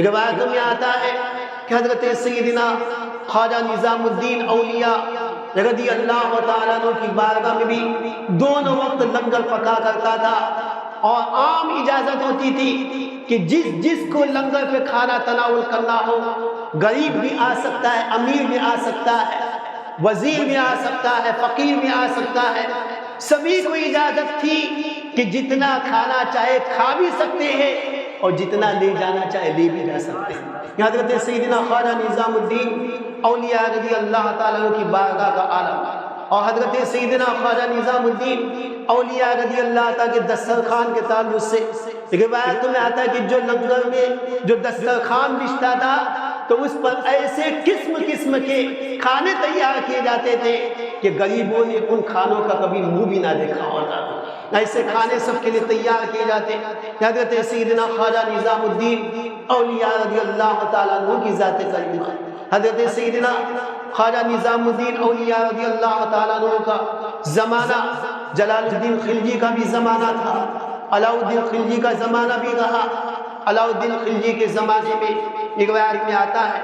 روایتوں میں آتا ہے کہ حضرت سیدنا خواجہ نظام الدین اولیاء رضی اللہ تعالیٰ عنہ کی بارگاہ میں بھی دونوں وقت لنگر پکا کرتا تھا، اور عام اجازت ہوتی تھی کہ جس کو لنگر پہ کھانا تناول کرنا ہو، غریب بھی آ سکتا ہے، امیر بھی آ سکتا ہے، وزیر بھی آ سکتا ہے، فقیر بھی آ سکتا ہے، سبھی کو اجازت تھی کہ جتنا کھانا چاہے کھا بھی سکتے ہیں اور جتنا لے جانا چاہے لے بھی جا سکتے ہیں۔ حضرت سیدنا خواجہ نظام الدین اولیاء رضی اللہ تعالیٰ عنہ کی بارگاہ کا عالم، اور حضرت سیدنا خواجہ نظام الدین اولیاء رضی اللہ تعالیٰ کے دسترخوان کے تعلق سے روایتوں میں آتا ہے کہ جو لنگر میں جو دسترخوان بچھتا تھا تو اس پر ایسے قسم کے کھانے تیار کیے جاتے تھے کہ غریبوں نے ان کھانوں کا کبھی منہ بھی نہ دیکھا ہوتا۔ ایسے کھانے سب کے لیے تیار کیے جاتے۔ حضرت سیدنا خواجہ نظام الدین اولیاء رضی اللہ تعالیٰ عنہ کی ذات کریمہ، حضرت سیدنا خواجہ نظام الدین اولیاء رضی اللہ تعالیٰ عنہ کا زمانہ جلال الدین خلجی کا بھی زمانہ تھا، علاء الدین خلجی کا زمانہ بھی رہا۔ علاء الدین خلجی کے زمانے میں ایک روایت میں آتا ہے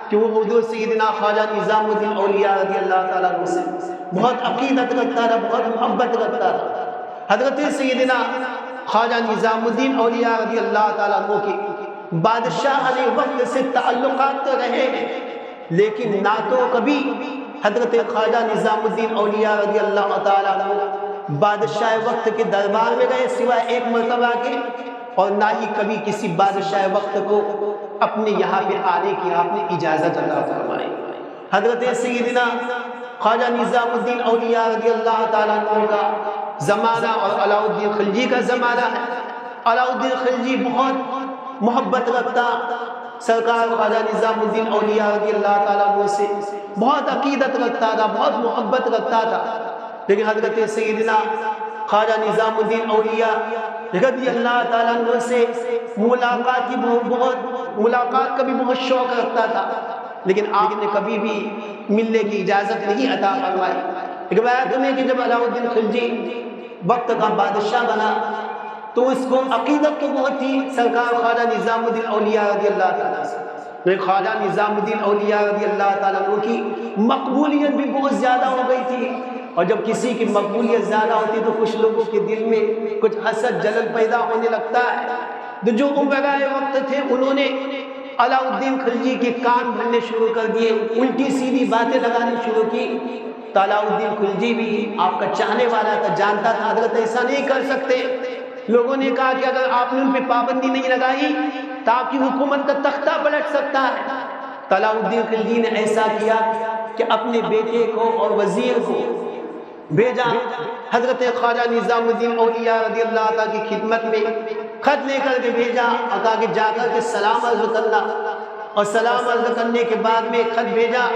کہ وہ حضور سیدنا خواجہ نظام الدین اولیاء رضی اللہ تعالیٰ عنہ سے بہت عقیدت رکھتا تھا، بہت محبت رکھتا تھا۔ حضرت سیدنا خواجہ نظام الدین اولیاء رضی اللہ تعالیٰ عنہ کی بادشاہ علی وقت سے تعلقات تو رہے ہیں، لیکن نہ تو کبھی حضرت خواجہ نظام الدین اولیاء رضی اللہ تعالیٰ عنہ بادشاہ وقت کے دربار میں گئے سوائے ایک مرتبہ کے، اور نہ ہی کبھی کسی بادشاہ وقت کو اپنے یہاں پہ آنے کی آپ نے اجازت عطا فرمائی۔ حضرت سیدنا خواجہ نظام الدین اولیاء رضی اللہ تعالیٰ عنہ کا زمانہ اور علاء الدین خلجی کا زمانہ ہے۔ علاء الدین خلجی بہت محبت رکھتا سرکار خواجہ نظام الدین اولیاء رضی اللہ تعالیٰ عنہ سے، بہت عقیدت رکھتا تھا، بہت محبت رکھتا تھا، لیکن حضرت سیدنا خواجہ نظام الدین اولیاء رضی اللہ تعالیٰ عنہ سے ملاقات کا بھی بہت شوق رکھتا تھا، لیکن آپ نے کبھی بھی ملنے کی اجازت نہیں عطا فرمائی۔ روایت میں کہ جب علاء الدین خلجی وقت کا بادشاہ بنا تو اس کو عقیدت تو بہت تھی سرکار خواجہ نظام الدین اولیاء رضی اللہ تعالیٰ سے، خواجہ نظام الدین اولیاء رضی اللہ تعالیٰ عنہ کی مقبولیت بھی بہت زیادہ ہو گئی تھی، اور جب کسی کی مقبولیت زیادہ ہوتی تو کچھ لوگوں کے دل میں کچھ حسد جلن پیدا ہونے لگتا ہے۔ تو جو امراء وقت تھے انہوں نے علاء الدین خلجی کے کان بھرنے شروع کر دیے، الٹی سیدھی باتیں لگانی شروع کی۔ تو علاء الدین خلجی بھی آپ کا چاہنے والا تھا، جانتا تھا حضرت ایسا نہیں کر سکتے۔ لوگوں نے کہا کہ اگر آپ نے ان پہ پابندی نہیں لگائی تو آپ کی حکومت کا تختہ پلٹ سکتا ہے۔ تو علاء الدین خلجی نے ایسا کیا کہ اپنے بیٹے کو اور وزیر کو بھیجا، حضرت خواجہ نظام الدین اولیاء رضی اللہ تعالیٰ کی خدمت میں خط لے کر کے بھیجا، اور کہا کہ جا کر کے سلام عرض کرنا، اور سلام عرض کرنے کے بعد میں خط بھیجا،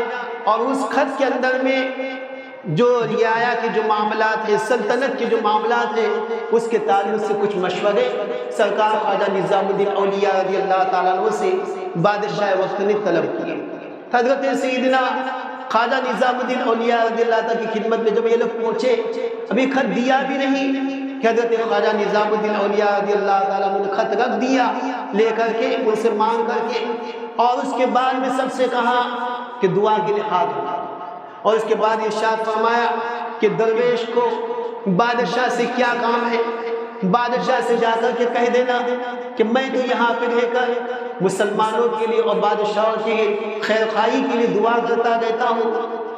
اور اس خط کے اندر میں جو رعایا کے جو معاملات ہیں، سلطنت کے جو معاملات ہیں، اس کے تعلق سے کچھ مشورے سرکار خواجہ نظام الدین اولیاء رضی اللہ تعالیٰ عنہ سے بادشاہ وقت نے طلب کیے۔ حضرت سیدنا خواجہ نظام الدین اولیاء رضی اللہ تعالیٰ کی خدمت میں جب یہ لوگ پہنچے، ابھی خط دیا بھی نہیں کہ حضرت خواجہ نظام الدین اولیاء رضی اللہ تعالیٰ نے خط رکھ دیا لے کر کے، ان سے مانگ کر کے، اور اس کے بعد میں سب سے کہا کہ دعا کے لیے ہاتھ اٹھاؤ، اور اس کے بعد ارشاد فرمایا کہ درویش کو بادشاہ سے کیا کام ہے، بادشاہ سے جا کر کے کہہ دینا کہ میں تو یہاں پہ رہ کر مسلمانوں کے لیے اور بادشاہوں کے خیر خواہی کے لیے دعا کرتا رہتا ہوں،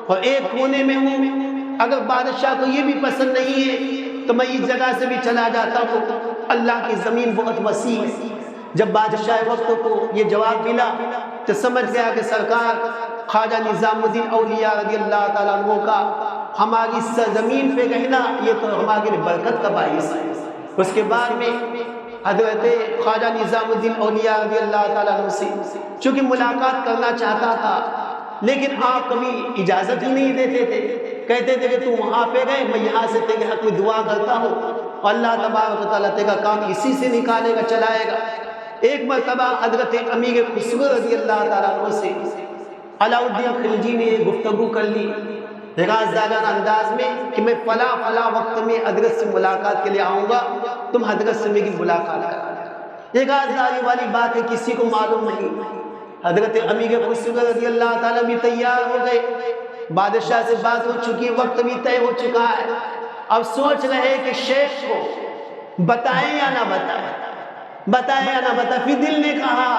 اور ایک کونے میں ہوں، اگر بادشاہ کو یہ بھی پسند نہیں ہے تو میں اس جگہ سے بھی چلا جاتا ہوں، اللہ کی زمین بہت وسیع ہے۔ جب بادشاہ وقت کو یہ جواب ملا تو سمجھ گیا کہ سرکار خواجہ نظام الدین اولیاء رضی اللہ تعالیٰ عنہ کا ہماری سرزمین پہ رہنا یہ تو ہمارے لیے برکت کا باعث ہے۔ اس کے بعد میں حضرت خواجہ نظام الدین اولیاء رضی اللہ تعالیٰ عنہ سے چونکہ ملاقات کرنا چاہتا تھا، لیکن آپ کبھی اجازت ہی نہیں دیتے تھے، کہتے تھے کہ تو وہاں پہ گئے، میں یہاں سے تیرے حق میں دعا کرتا ہوں، اور اللہ تبارک و تعالیٰ تیرا کام اسی سے نکالے گا، چلائے گا۔ ایک مرتبہ حضرت امیر خسرو رضی اللہ تعالیٰ عنہ سے علاء الدین خلجی نے گفتگو کر لی رازدارانہ انداز میں کہ میں فلاں وقت میں حضرت سے ملاقات کے لیے آؤں گا، تم حضرت سے میری ملاقات کرا۔ یہ رازداری والی بات ہے، کسی کو معلوم نہیں۔ حضرت امیر خسرو رضی اللہ تعالیٰ بھی تیار ہو گئے، بادشاہ سے بات ہو چکی، وقت بھی طے ہو چکا ہے، اب سوچ رہے کہ شیخ کو بتائیں یا نہ بتائیں، بتائیں یا نہ بتائیں۔ پھر دل نے کہا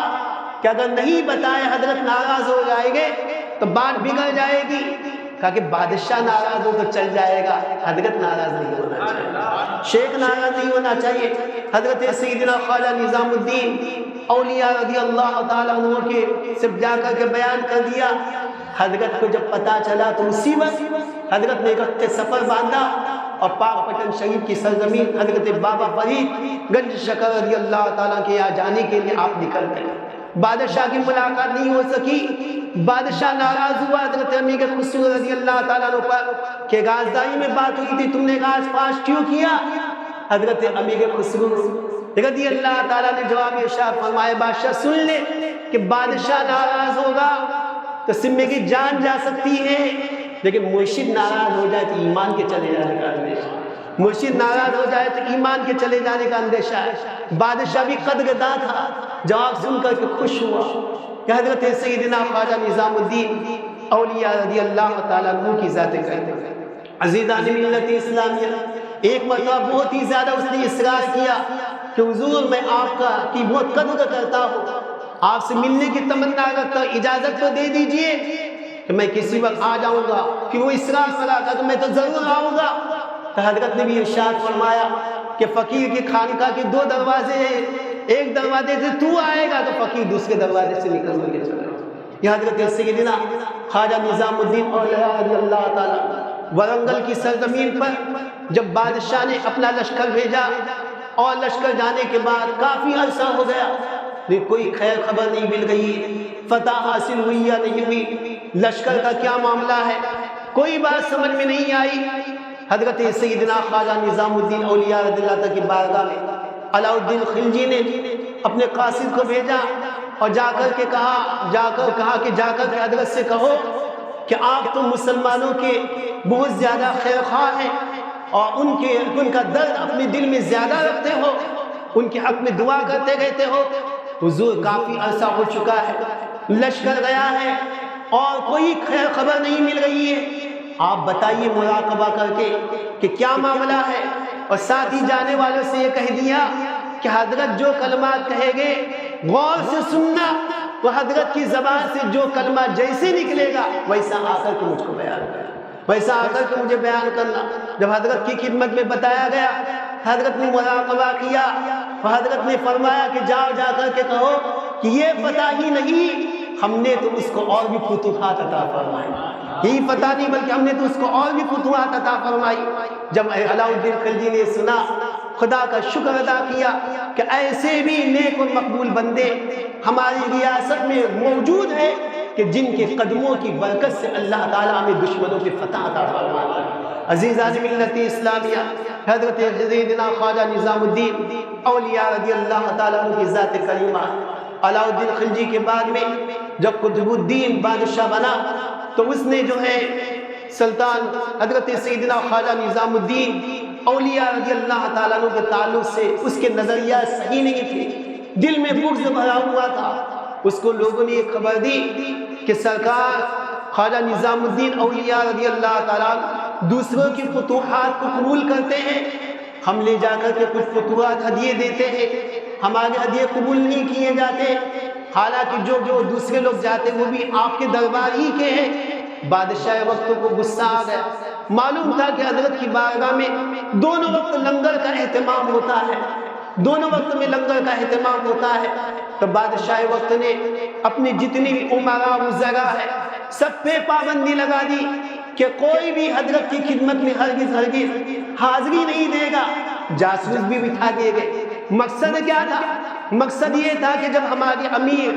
کہ اگر نہیں بتائیں حضرت ناراض ہو جائیں گے تو بات بگڑ جائے گی، کہا کہ بادشاہ ناراض ہو تو چل جائے گا، حضرت ناراض نہیں ہونا چاہیے، شیخ ناراض نہیں ہونا چاہیے۔ حضرت سیدنا خواجہ نظام الدین اولیاء رضی اللہ تعالیٰ عنہ کے صرف جا کر کے بیان کر دیا۔ حضرت کو جب پتا چلا تو اسی وقت حضرت نے ایک سفر باندھا اور پاک پٹن شریف کی سرزمین حضرت بابا فرید گنج شکر رضی اللہ تعالیٰ کے یہاں جانے کے لیے آپ نکل گئے۔ بادشاہ کی ملاقات نہیں ہو سکی، بادشاہ ناراض ہوا حضرت امیر خسرو رضی اللہ تعالیٰ عنہ پر کہ رازداری میں بات ہوئی تھی، تم نے راز فاش کیوں کیا؟ حضرت امیر خسرو رضی اللہ تعالیٰ نے جواب ارشاد فرمایا، بادشاہ سن لے کہ بادشاہ ناراض ہوگا تو سمے کی جان جا سکتی ہے، لیکن مرشد ناراض ہو جائے تو ایمان کے چلے جانے کا اندیشہ، مرشد ناراض ہو جائے تو ایمان کے چلے جانے کا اندیشہ ہے۔ بادشاہ بھی قدرداں تھا، جواب سن کر کے خوش ہوا کہ حضرت سیدنا خواجہ نظام الدین اولیاء رضی اللہ تعالیٰ عنہ کی ذات کرتے۔ عزیزان ملت اسلامیہ، ایک مرتبہ بہت ہی زیادہ اس نے اصرار کیا کہ حضور میں آپ کی بہت قدر کرتا ہوں، آپ سے ملنے کی تمنا رکھتا ہوں، اجازت تو دے دیجئے کہ میں کسی وقت آ جاؤں گا۔ کہ وہ اصرار کرا تھا تو میں تو ضرور آؤں گا۔ تو حضرت نے بھی ارشاد فرمایا کہ فقیر کی خانقاہ کے دو دروازے ہیں، ایک دروازے سے تو آئے گا تو فقیر دوسرے دروازے سے نکل کر کے چلا جائے۔ یہ حضرت سیدنا خواجہ نظام الدین اولیاء رضی اللہ تعالیٰ ورنگل کی سرزمین پر جب بادشاہ نے اپنا لشکر بھیجا اور لشکر جانے کے بعد کافی عرصہ ہو گیا لیکن کوئی خیر خبر نہیں مل گئی، فتح حاصل ہوئی یا نہیں ہوئی، لشکر کا کیا معاملہ ہے، کوئی بات سمجھ میں نہیں آئی۔ حضرت سیدنا خواجہ نظام الدین اولیاء رضی اللہ تعالیٰ کی بارگاہ میں علاء الدین خلجی نے اپنے قاصد کو بھیجا اور جا کر کے کہا کہ حضرت سے کہو کہ آپ تو مسلمانوں کے بہت زیادہ خیر خواہ ہیں اور ان کا درد اپنے دل میں زیادہ رکھتے ہو، ان کے حق میں دعا کرتے رہتے ہو۔ حضور کافی عرصہ ہو چکا ہے، لشکر گیا ہے اور کوئی خیر خبر نہیں مل رہی ہے، آپ بتائیے مراقبہ کر کے کہ کیا معاملہ ہے۔ اور ساتھ ہی جانے والوں سے یہ کہہ دیا کہ حضرت جو کلمات کہے گے غور سے سننا، تو حضرت کی زبان سے جو کلمہ جیسے نکلے گا ویسا آ کر کے مجھ کو بیان کرنا، ویسا آ کر کے مجھے بیان کرنا۔ جب حضرت کی خدمت میں بتایا گیا، حضرت نے مراقبہ کیا، حضرت نے فرمایا کہ جا کر کے کہو کہ یہ فتح ہی نہیں، ہم نے تو اس کو اور بھی فتوحات عطا فرمائی، یہی فتح نہیں بلکہ ہم نے تو اس کو اور بھی فتوحات عطا فرمائی۔ جب علاء الدین خلجی نے سنا، خدا کا شکر ادا کیا کہ ایسے بھی نیک و مقبول بندے ہماری ریاست میں موجود ہیں کہ جن کے قدموں کی برکت سے اللہ تعالیٰ ہمیں دشمنوں کی فتح عطا فرماتا ہے۔ عزیزان ملت اسلامیہ، حضرت سیدنا خواجہ نظام الدین اولیاء رضی اللہ تعالیٰ عنہ کی ذات کریمہ علاء الدین خلجی کے بعد میں جب قطب الدین بادشاہ بنا تو اس نے جو ہے سلطان حضرت سیدنا خواجہ نظام الدین اولیاء رضی اللہ تعالیٰ عنہ کے تعلق سے اس کے نظریات صحیح نہیں تھے، دل میں بغض بھرا ہوا تھا۔ اس کو لوگوں نے یہ خبر دی کہ سرکار خواجہ نظام الدین اولیاء رضی اللہ تعالیٰ دوسروں کی فتوحات کو قبول کرتے ہیں، ہم لے جا کر کے کچھ فتوحات ہدیے دیتے ہیں، ہمارے ہدیے قبول نہیں کیے جاتے، حالانکہ جو دوسرے لوگ جاتے وہ بھی آپ کے دربار ہی کے ہیں۔ بادشاہ وقت کو غصہ آ گیا، معلوم تھا کہ حضرت کی بارگاہ میں دونوں وقت لنگر کا اہتمام ہوتا ہے، دونوں وقت میں لنگر کا اہتمام ہوتا ہے۔ تو بادشاہ وقت نے اپنی جتنی بھی امراء وزراء ہے سب پہ پابندی لگا دی کہ کوئی بھی حضرت کی خدمت میں ہرگز حاضری نہیں دے گا، جاسوس بھی بٹھا دیے گئے۔ مقصد کیا تھا؟ مقصد یہ تھا کہ جب ہمارے امیر،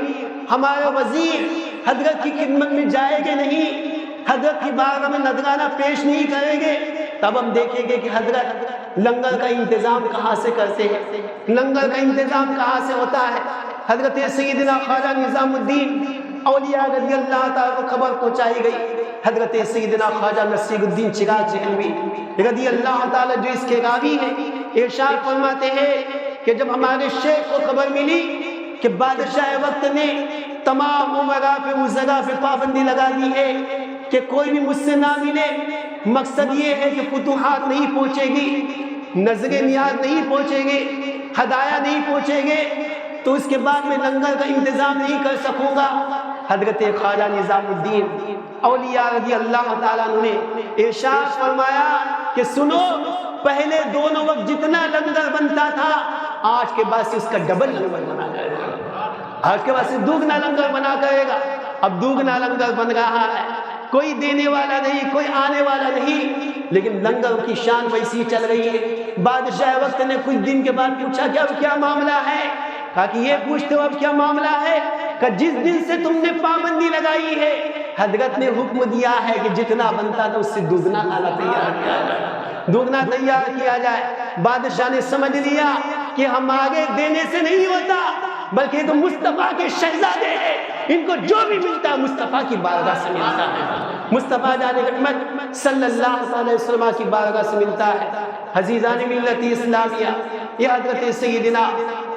ہمارے وزیر حضرت کی خدمت میں جائیں گے نہیں، حضرت کی بارگاہ میں نذرانہ پیش نہیں کریں گے، تب ہم دیکھیں گے کہ حضرت لنگر کا انتظام کہاں سے کرتے ہیں، لنگر کا انتظام کہاں سے ہوتا ہے۔ حضرت سیدنا خواجہ نظام الدین اولیاء رضی اللہ تعالیٰ کو خبر پہنچائی گئی۔ حضرت سیدنا خواجہ نصیر الدین چراغ چہلوی رضی اللہ تعالیٰ جو اس کے راوی ہیں، ارشاد فرماتے ہیں کہ جب ہمارے شیخ کو خبر ملی کہ بادشاہ وقت نے تمام عمرا پہ اس جگہ پہ پابندی لگا دی ہے کہ کوئی بھی مجھ سے نہ ملے، مقصد یہ ہے کہ فتوحات نہیں پہنچے گی، نظر نیاز نہیں پہنچے گی، ہدایہ نہیں پہنچے گے، تو اس کے بعد میں لنگر کا انتظام نہیں کر سکوں گا۔ حضرت خواجہ نظام الدین اولیاء رضی اللہ تعالیٰ عنہ نے ارشاد فرمایا کہ سنو، پہلے دونوں وقت جتنا لنگر بنتا تھا آج کے بعد سے اس کا ڈبل لنگر بنا جائے گا، آج کے بعد سے دوگنا لنگر بنا کرے گا۔ اب دوگنا لنگر بن رہا ہے، کوئی دینے والا نہیں، کوئی آنے والا نہیں، لیکن لنگر کی شان ویسی چل رہی ہے۔ بادشاہ وقت نے کچھ دن کے بعد پوچھا کہ اب کیا معاملہ ہے؟ کہا کہ یہ پوچھتے ہو اب کیا معاملہ ہے؟ کہ جس دن سے تم نے پابندی لگائی ہے حضرت نے حکم دیا ہے کہ جتنا بنتا تھا اس سے دوگنا کھانا تیار کیا جائے، دوگنا تیار کیا جائے۔ بادشاہ نے سمجھ لیا کہ ہم آگے دینے سے نہیں ہوتا، بلکہ یہ تو مصطفیٰ کے شہزادے ہیں، ان کو جو بھی ملتا ہے مصطفیٰ کی بارگاہ سے ملتا ہے، مصطفیٰ جان رحمت صلی اللہ علیہ وسلم کی بارگاہ سے ملتا ہے۔ عزیزان ملت اسلامیہ، یہ حضرت سیدنا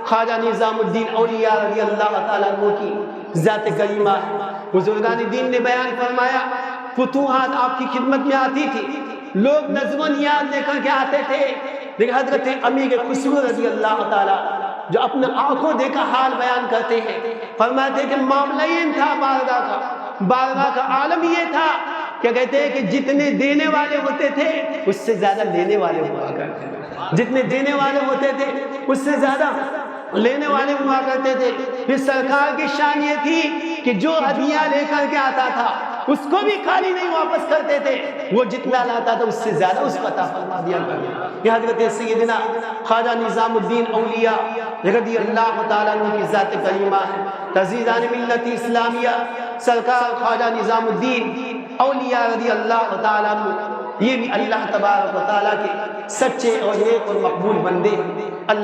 خواجہ نظام الدین اولیاء رضی اللہ تعالیٰ عنہ کی ذات کریمہ ہے۔ بزرگان دین نے بیان فرمایا فتوحات آپ کی خدمت میں آتی تھی، لوگ نظم و نیاز لے کر کے آتے تھے، لیکن حضرت امیر خسرو رضی اللہ تعالیٰ جو اپنے آنکھوں دیکھا حال بیان کرتے ہیں، فرماتے کہ معاملہ یہ تھا بارگاہ کا عالم یہ تھا کہ کہتے ہیں کہ جتنے دینے والے ہوتے تھے اس سے زیادہ لینے والے ہوا کرتے تھے، جتنے دینے والے ہوتے تھے اس سے زیادہ لینے والے ہوا کرتے تھے۔ پھر سرکار کی شان یہ تھی کہ جو ہدیہ لے کر کے آتا تھا اس کو بھی خالی نہیں واپس کرتے تھے، وہ جتنا لاتا تھا اس سے زیادہ اس کو عطا فرما دیا کرتے۔ یہ حضرت سیدنا خواجہ نظام الدین اولیاء رضی اللہ تعالیٰ عنہ کی ذات کریمہ ہے۔ عزیزان ملت اسلامیہ، سرکار خواجہ نظام الدین اولیاء رضی اللہ تعالیٰ عنہ یہ بھی اللہ تبارک و تعالیٰ کے سچے اور نیک اور مقبول بندے ہیں۔ اللہ